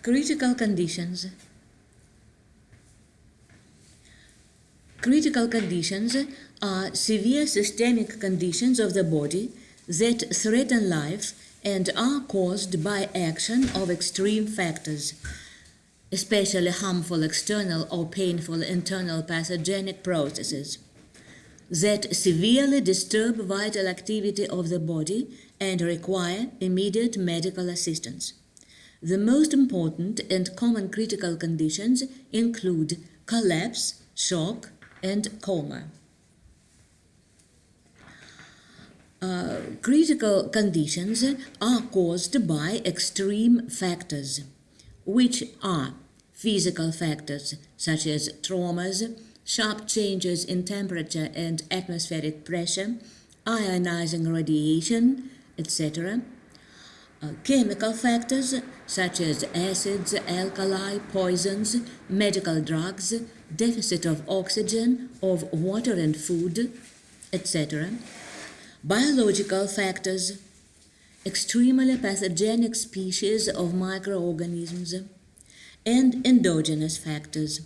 Critical conditions. Critical conditions are severe systemic conditions of the body that threaten life and are caused by action of extreme factors, especially harmful external or painful internal pathogenic processes, that severely disturb vital activity of the body and require immediate medical assistance. The most important and common critical conditions include collapse, shock, and coma. Critical conditions are caused by extreme factors, which are physical factors such as traumas, sharp changes in temperature and atmospheric pressure, ionizing radiation, etc. Chemical factors such as acids, alkali, poisons, medical drugs, deficit of oxygen, of water and food, etc. Biological factors, extremely pathogenic species of microorganisms, and endogenous factors,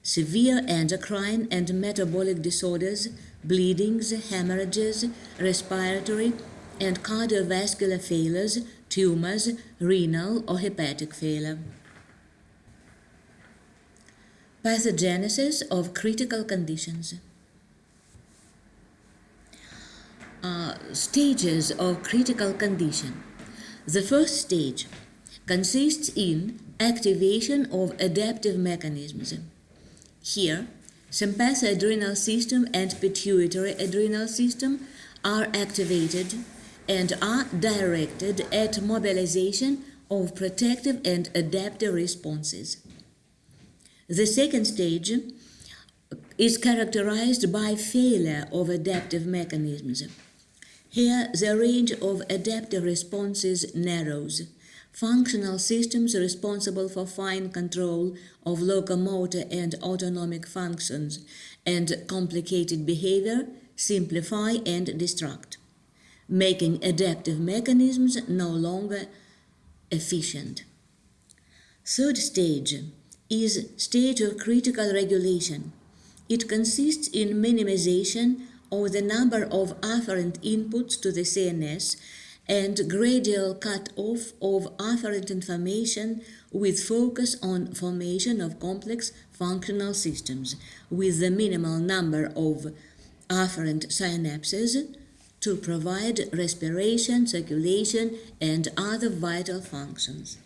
severe endocrine and metabolic disorders, bleedings, hemorrhages, respiratory and cardiovascular failures, tumors, renal or hepatic failure. Pathogenesis of critical conditions. Stages of critical condition. The first stage consists in activation of adaptive mechanisms. Here, sympathadrenal system and pituitary adrenal system are activated and are directed at mobilization of protective and adaptive responses. The second stage is characterized by failure of adaptive mechanisms. Here, the range of adaptive responses narrows. Functional systems responsible for fine control of locomotor and autonomic functions and complicated behavior simplify and destruct, making adaptive mechanisms no longer efficient. Third stage is stage of critical regulation. It consists in minimization of the number of afferent inputs to the CNS and gradual cut-off of afferent information with focus on formation of complex functional systems with the minimal number of afferent synapses to provide respiration, circulation, and other vital functions.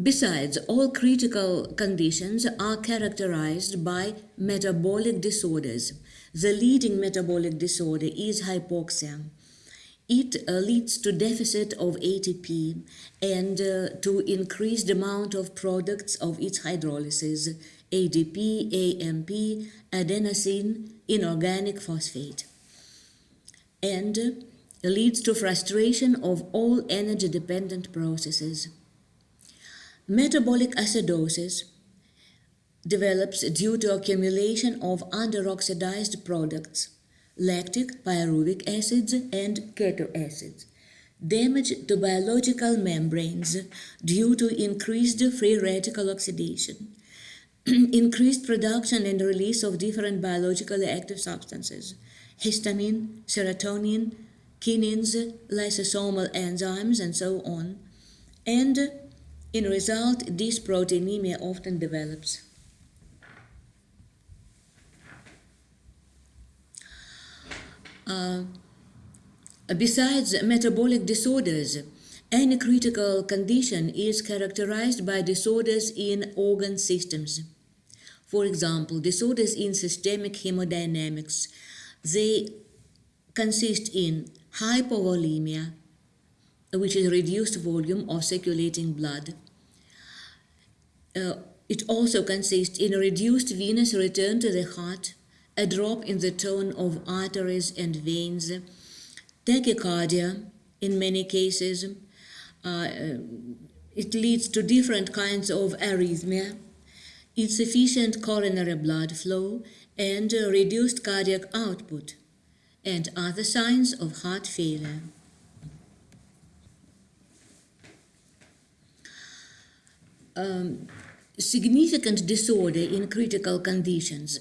Besides, all critical conditions are characterized by metabolic disorders. The leading metabolic disorder is hypoxia. It leads to deficit of ATP and to increased amount of products of its hydrolysis, ADP, AMP, adenosine, inorganic phosphate, and leads to frustration of all energy-dependent processes. Metabolic acidosis develops due to accumulation of underoxidized products, lactic, pyruvic acids, and keto acids. Damage to biological membranes due to increased free radical oxidation. Increased production and release of different biologically active substances, histamine, serotonin, kinins, lysosomal enzymes, and so on. And in result, dysproteinemia often develops. Besides metabolic disorders, any critical condition is characterized by disorders in organ systems. For example, disorders in systemic hemodynamics. They consist in hypovolemia, which is reduced volume of circulating blood. It also consists in a reduced venous return to the heart, a drop in the tone of arteries and veins, tachycardia in many cases. It leads to different kinds of arrhythmia, insufficient coronary blood flow, and reduced cardiac output. and other signs of heart failure. Significant disorder in critical conditions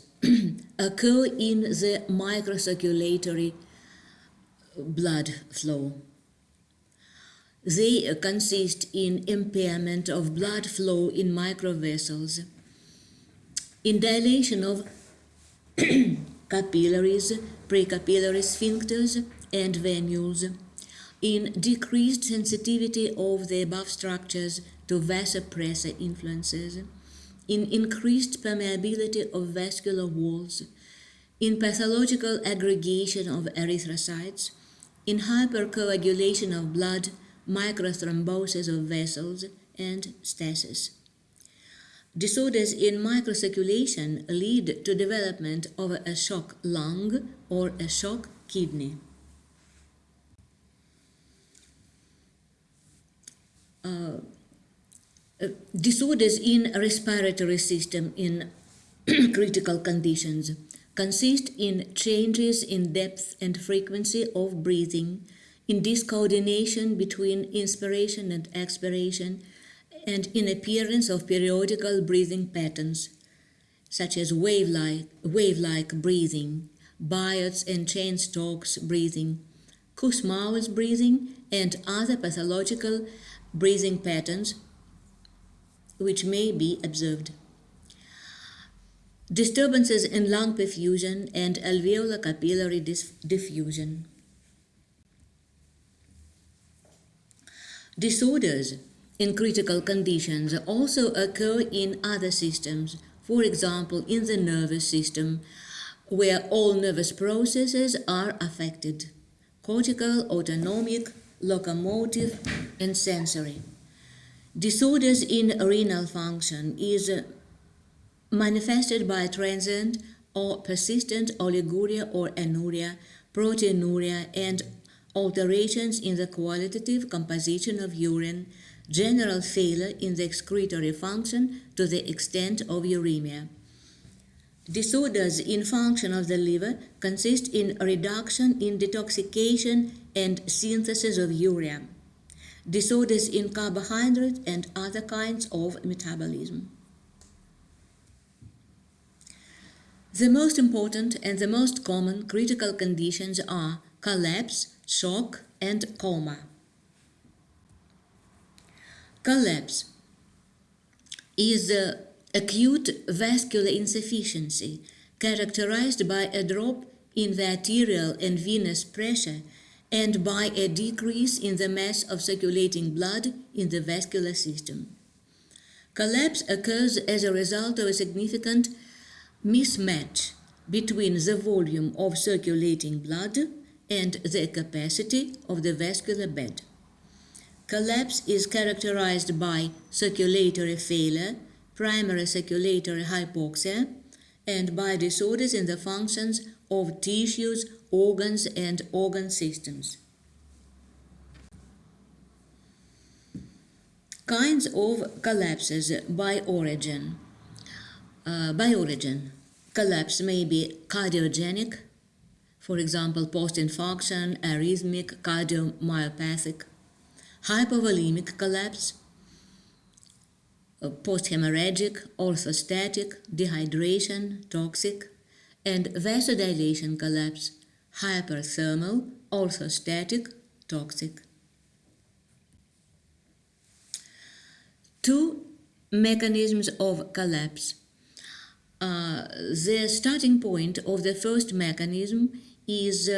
occur in the microcirculatory blood flow. They consist in impairment of blood flow in microvessels, in dilation of capillaries, precapillary sphincters, and venules, in decreased sensitivity of the above structures to vasopressor influences, in increased permeability of vascular walls, in pathological aggregation of erythrocytes, in hypercoagulation of blood, microthrombosis of vessels, and stasis. Disorders in microcirculation lead to development of a shock lung or a shock kidney. Disorders in respiratory system in critical conditions consist in changes in depth and frequency of breathing, in discoordination between inspiration and expiration, and in appearance of periodical breathing patterns, such as wave-like breathing, Biots and Cheyne-Stokes breathing, Kussmaul's breathing, and other pathological breathing patterns which may be observed. Disturbances in lung perfusion and alveolar capillary diffusion. Disorders in critical conditions also occur in other systems, for example, in the nervous system, where all nervous processes are affected: cortical, autonomic, locomotive, and sensory. Disorders in renal function is manifested by transient or persistent oliguria or anuria, proteinuria, and alterations in the qualitative composition of urine, general failure in the excretory function to the extent of uremia. Disorders in function of the liver consist in reduction in detoxification and synthesis of urea. Disorders in carbohydrate and other kinds of metabolism. The most important and the most common critical conditions are collapse, shock, and coma. Collapse is acute vascular insufficiency characterized by a drop in the arterial and venous pressure and by a decrease in the mass of circulating blood in the vascular system. Collapse occurs as a result of a significant mismatch between the volume of circulating blood and the capacity of the vascular bed. Collapse is characterized by circulatory failure, primary circulatory hypoxia, and by disorders in the functions of tissues, organs, and organ systems. Kinds of collapses by origin. Collapse may be cardiogenic, for example, post-infarction, arrhythmic, cardiomyopathic, hypovolemic collapse, post-hemorrhagic, orthostatic, dehydration, toxic, and vasodilation collapse, hyperthermal, orthostatic, toxic. Two mechanisms of collapse. The starting point of the first mechanism is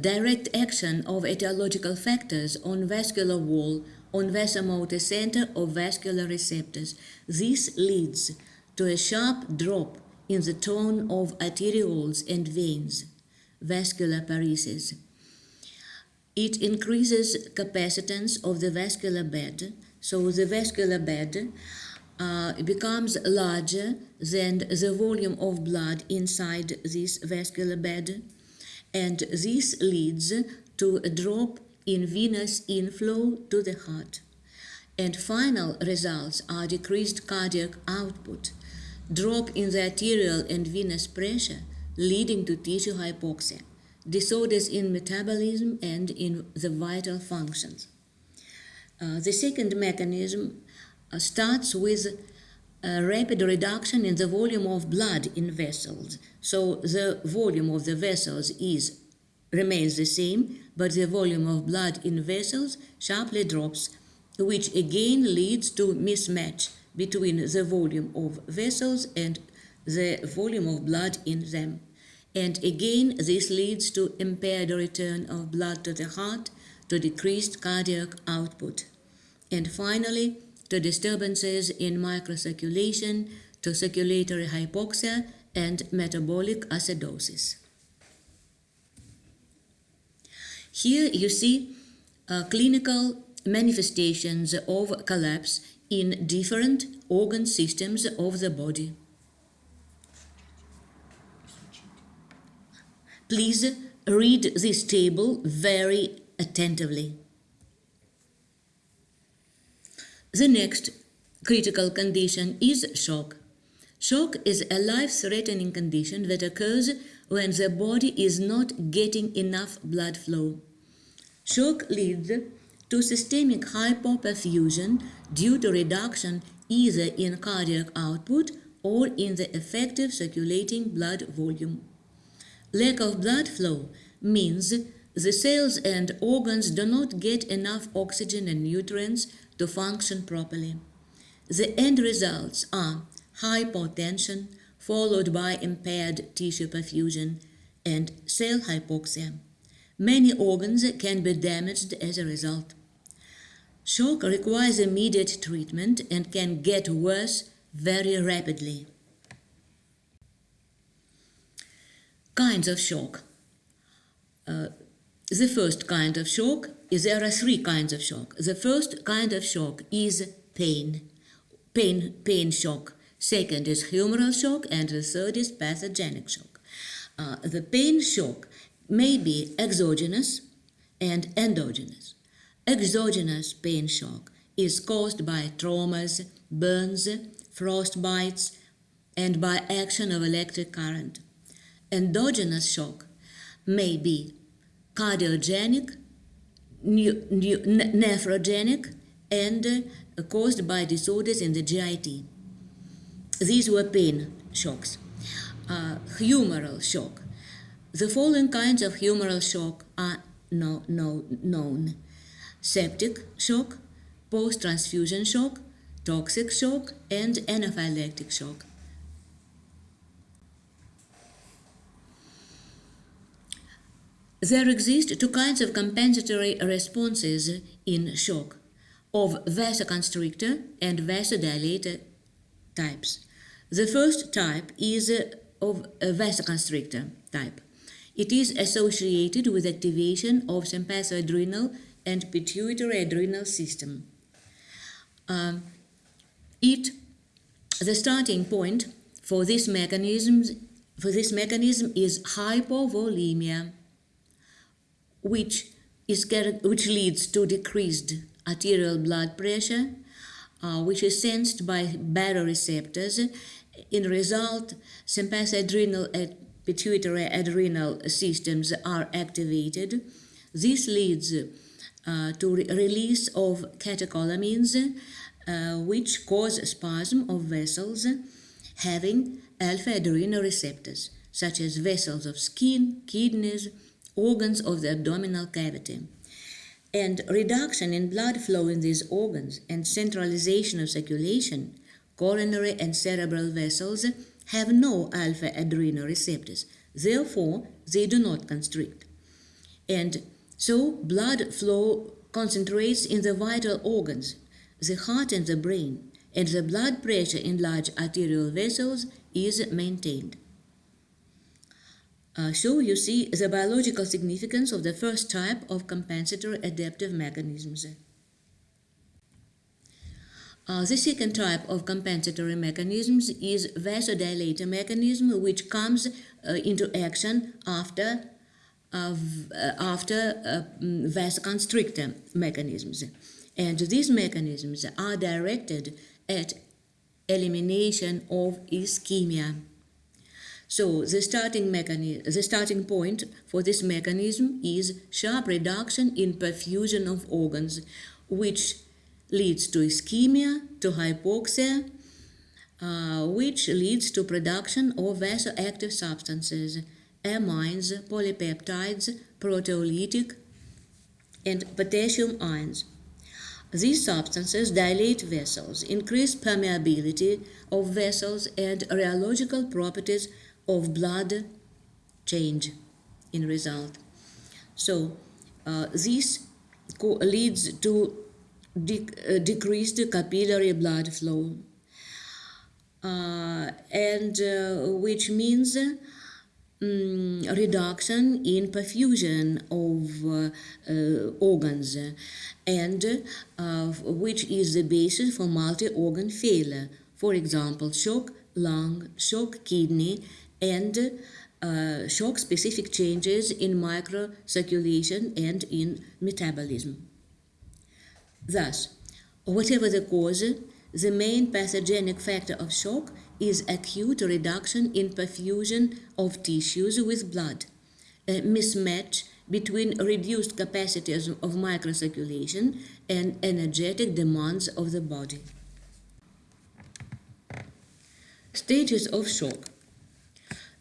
direct action of etiological factors on vascular wall, on vasomotor center or vascular receptors. This leads to a sharp drop in the tone of arterioles and veins, vascular paresis. It increases capacitance of the vascular bed, so the vascular bed becomes larger than the volume of blood inside this vascular bed, and this leads to a drop in venous inflow to the heart. And final results are decreased cardiac output, drop in the arterial and venous pressure, leading to tissue hypoxia. disorders in metabolism and in the vital functions. The second mechanism starts with a rapid reduction in the volume of blood in vessels. So the volume of the vessels remains the same, but the volume of blood in vessels sharply drops, which again leads to mismatch between the volume of vessels and the volume of blood in them. And again, this leads to impaired return of blood to the heart, to decreased cardiac output, and finally, to disturbances in microcirculation, to circulatory hypoxia and metabolic acidosis. Here you see clinical manifestations of collapse in different organ systems of the body. Please read this table very attentively. The next critical condition is shock. Shock is a life-threatening condition that occurs when the body is not getting enough blood flow. Shock leads to systemic hypoperfusion due to reduction either in cardiac output or in the effective circulating blood volume. Lack of blood flow means the cells and organs do not get enough oxygen and nutrients to function properly. The end results are hypotension, followed by impaired tissue perfusion and cell hypoxia. Many organs can be damaged as a result. Shock requires immediate treatment and can get worse very rapidly. Kinds of shock. The first kind of shock is there are three kinds of shock. The first kind of shock is pain shock. Second is humoral shock, and the third is pathogenic shock. The pain shock may be exogenous and endogenous. Exogenous pain shock is caused by traumas, burns, frostbites, and by action of electric current. Endogenous shock may be cardiogenic, nephrogenic, and caused by disorders in the GIT. These were pain shocks. Humoral shock. The following kinds of humoral shock are known: septic shock, post-transfusion shock, toxic shock, and anaphylactic shock. There exist two kinds of compensatory responses in shock, of vasoconstrictor and vasodilator types. The first type is of a vasoconstrictor type. It is associated with activation of sympathoadrenal and pituitary adrenal system. The starting point for this mechanism is hypovolemia, which leads to decreased arterial blood pressure, which is sensed by baroreceptors. In result, sympathoadrenal and pituitary adrenal systems are activated. This leads to release of catecholamines, which cause spasm of vessels having alpha-adrenal receptors, such as vessels of skin, kidneys, organs of the abdominal cavity. And reduction in blood flow in these organs and centralization of circulation, coronary and cerebral vessels have no alpha-adrenal receptors. Therefore, they do not constrict. And so blood flow concentrates in the vital organs, the heart and the brain, and the blood pressure in large arterial vessels is maintained. So you see the biological significance of the first type of compensatory adaptive mechanisms. The second type of compensatory mechanisms is vasodilator mechanism, which comes into action after vasoconstrictor mechanisms. And these mechanisms are directed at elimination of ischemia. So the starting point for this mechanism is sharp reduction in perfusion of organs, which leads to ischemia, to hypoxia, which leads to production of vasoactive substances, amines, polypeptides, proteolytic, and potassium ions. These substances dilate vessels, increase permeability of vessels, and rheological properties of blood change in result. So this leads to decreased capillary blood flow, and which means reduction in perfusion of organs, and which is the basis for multi-organ failure. For example, shock lung, shock kidney, and shock-specific changes in microcirculation and in metabolism. Thus, whatever the cause, the main pathogenic factor of shock is acute reduction in perfusion of tissues with blood, a mismatch between reduced capacities of microcirculation and energetic demands of the body. Stages of shock.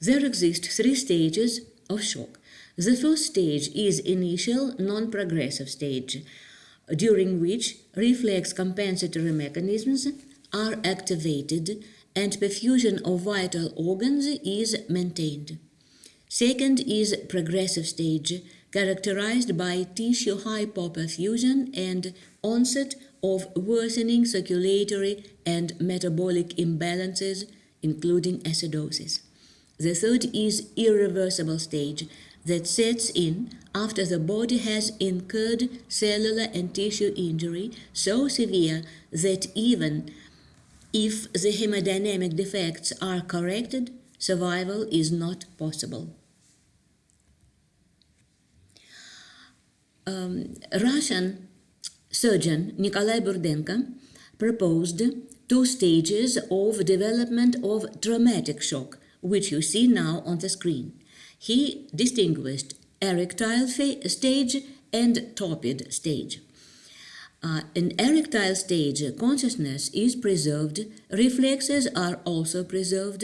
There exist three stages of shock. The first stage is initial non-progressive stage, during which reflex compensatory mechanisms are activated and perfusion of vital organs is maintained. Second is progressive stage, characterized by tissue hypoperfusion and onset of worsening circulatory and metabolic imbalances, including acidosis. The third is irreversible stage, that sets in after the body has incurred cellular and tissue injury so severe that even if the hemodynamic defects are corrected, survival is not possible. Russian surgeon Nikolai Burdenko proposed two stages of development of traumatic shock, which you see now on the screen. He distinguished erectile stage and torpid stage. In erectile stage, consciousness is preserved, reflexes are also preserved.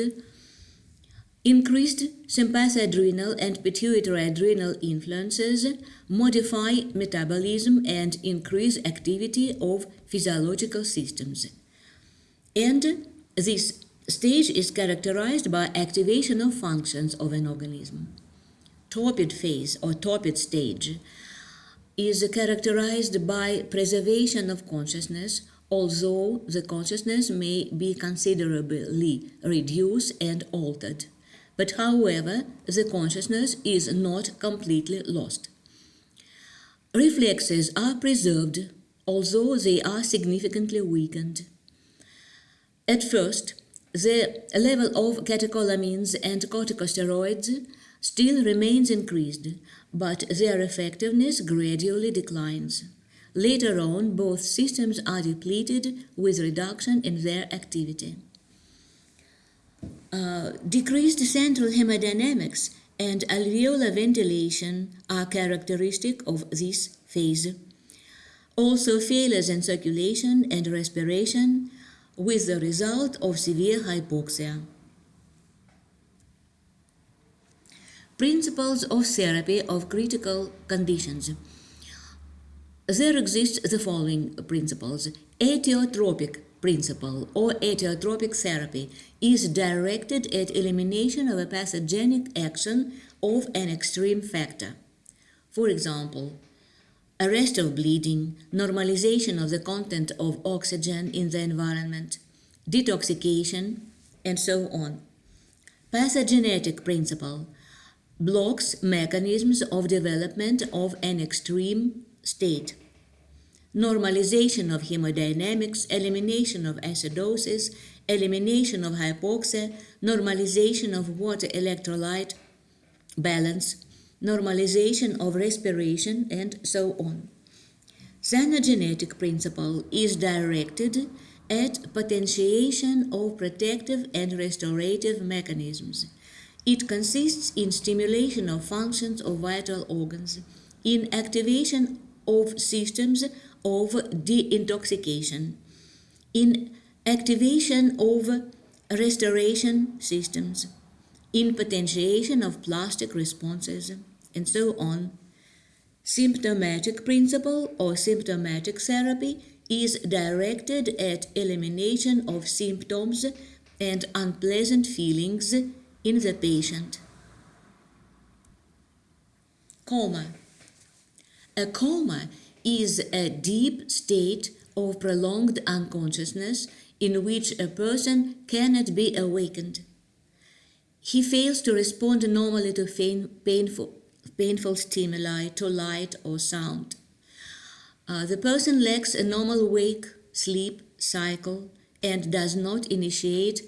Increased sympathadrenal and pituitary adrenal influences modify metabolism and increase activity of physiological systems. And this stage is characterized by activation of functions of an organism. Torpid phase or torpid stage is characterized by preservation of consciousness, although the consciousness may be considerably reduced and altered. But however, the consciousness is not completely lost. Reflexes are preserved, although they are significantly weakened. At first, the level of catecholamines and corticosteroids still remains increased, but their effectiveness gradually declines. Later on, both systems are depleted with reduction in their activity. Decreased central hemodynamics and alveolar ventilation are characteristic of this phase. Also, failures in circulation and respiration, with the result of severe hypoxia. Principles of therapy of critical conditions. There exist the following principles. Atheotropic principle or atheotropic therapy is directed at elimination of a pathogenic action of an extreme factor. For example, arrest of bleeding, normalization of the content of oxygen in the environment, detoxification, and so on. Pathogenetic principle blocks mechanisms of development of an extreme state. Normalization of hemodynamics, elimination of acidosis, elimination of hypoxia, normalization of water electrolyte balance, normalization of respiration, and so on. Cyanogenetic principle is directed at potentiation of protective and restorative mechanisms. It consists in stimulation of functions of vital organs, in activation of systems of deintoxication, in activation of restoration systems, in potentiation of plastic responses, and so on. Symptomatic principle or symptomatic therapy is directed at elimination of symptoms and unpleasant feelings in the patient. Coma. A coma is a deep state of prolonged unconsciousness in which a person cannot be awakened. He fails to respond normally to painful stimuli, to light or sound. The person lacks a normal wake, sleep cycle and does not initiate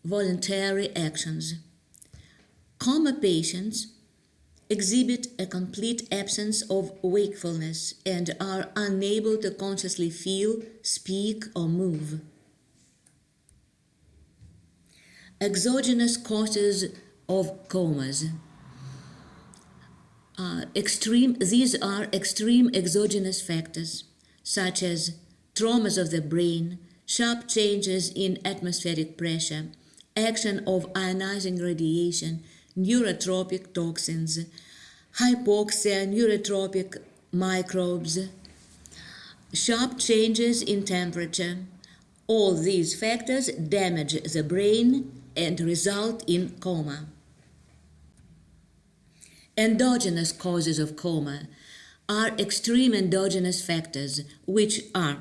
voluntary actions. Coma patients exhibit a complete absence of wakefulness and are unable to consciously feel, speak, or move. Exogenous causes of comas. These are extreme exogenous factors, such as traumas of the brain, sharp changes in atmospheric pressure, action of ionizing radiation, neurotropic toxins, hypoxia, neurotropic microbes, sharp changes in temperature. All these factors damage the brain and result in coma. Endogenous causes of coma are extreme endogenous factors, which are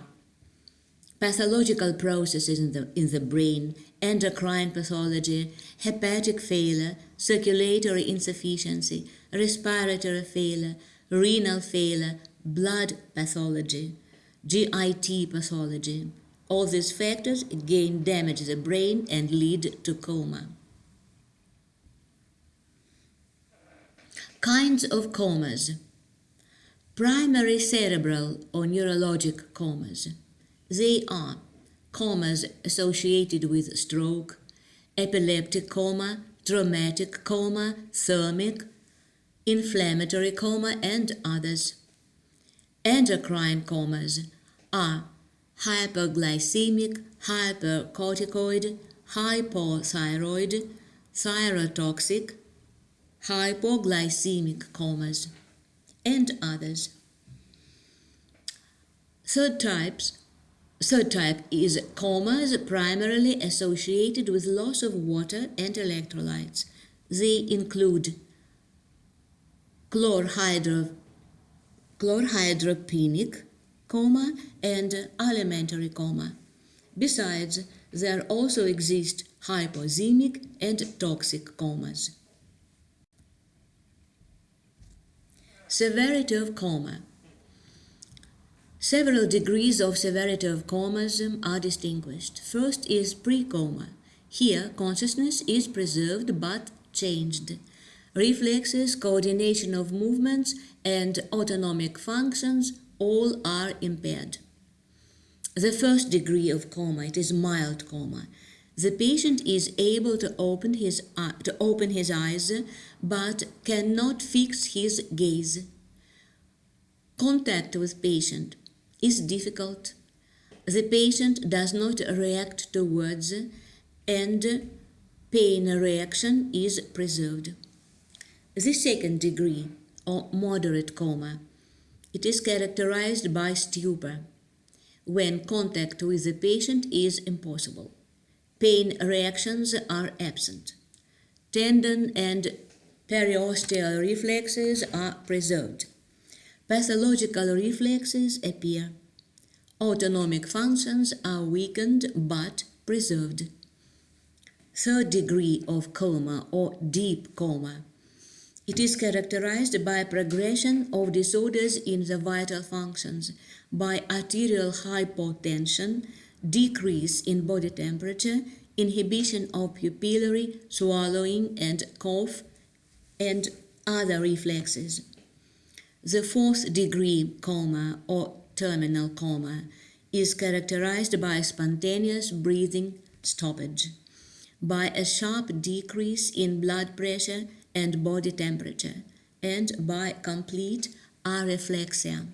pathological processes in the brain, endocrine pathology, hepatic failure, circulatory insufficiency, respiratory failure, renal failure, blood pathology, GIT pathology. All these factors again damage the brain and lead to coma. Kinds of comas. Primary cerebral or neurologic comas. They are comas associated with stroke, epileptic coma, traumatic coma, thermic, inflammatory coma, and others. Endocrine comas are hyperglycemic, hypercorticoid, hypothyroid, thyrotoxic, hypoglycemic comas, and others. Third type is comas primarily associated with loss of water and electrolytes. They include chlorhydropenic coma and alimentary coma. Besides, there also exist hypoxemic and toxic comas. Severity of coma. Several degrees of severity of comas are distinguished. First is pre-coma. Here, consciousness is preserved but changed. Reflexes, coordination of movements, and autonomic functions all are impaired. The first degree of coma, it is mild coma. The patient is able to open his eyes but cannot fix his gaze. Contact with patient is difficult. The patient does not react to words and pain reaction is preserved. The second degree or moderate coma, it is characterized by stupor when contact with the patient is impossible. Pain reactions are absent. Tendon and periosteal reflexes are preserved. Pathological reflexes appear. Autonomic functions are weakened but preserved. Third degree of coma or deep coma. It is characterized by progression of disorders in the vital functions, by arterial hypotension, decrease in body temperature, inhibition of pupillary, swallowing and cough, and other reflexes. The fourth degree coma or terminal coma is characterized by spontaneous breathing stoppage. by a sharp decrease in blood pressure and body temperature, and by complete areflexia.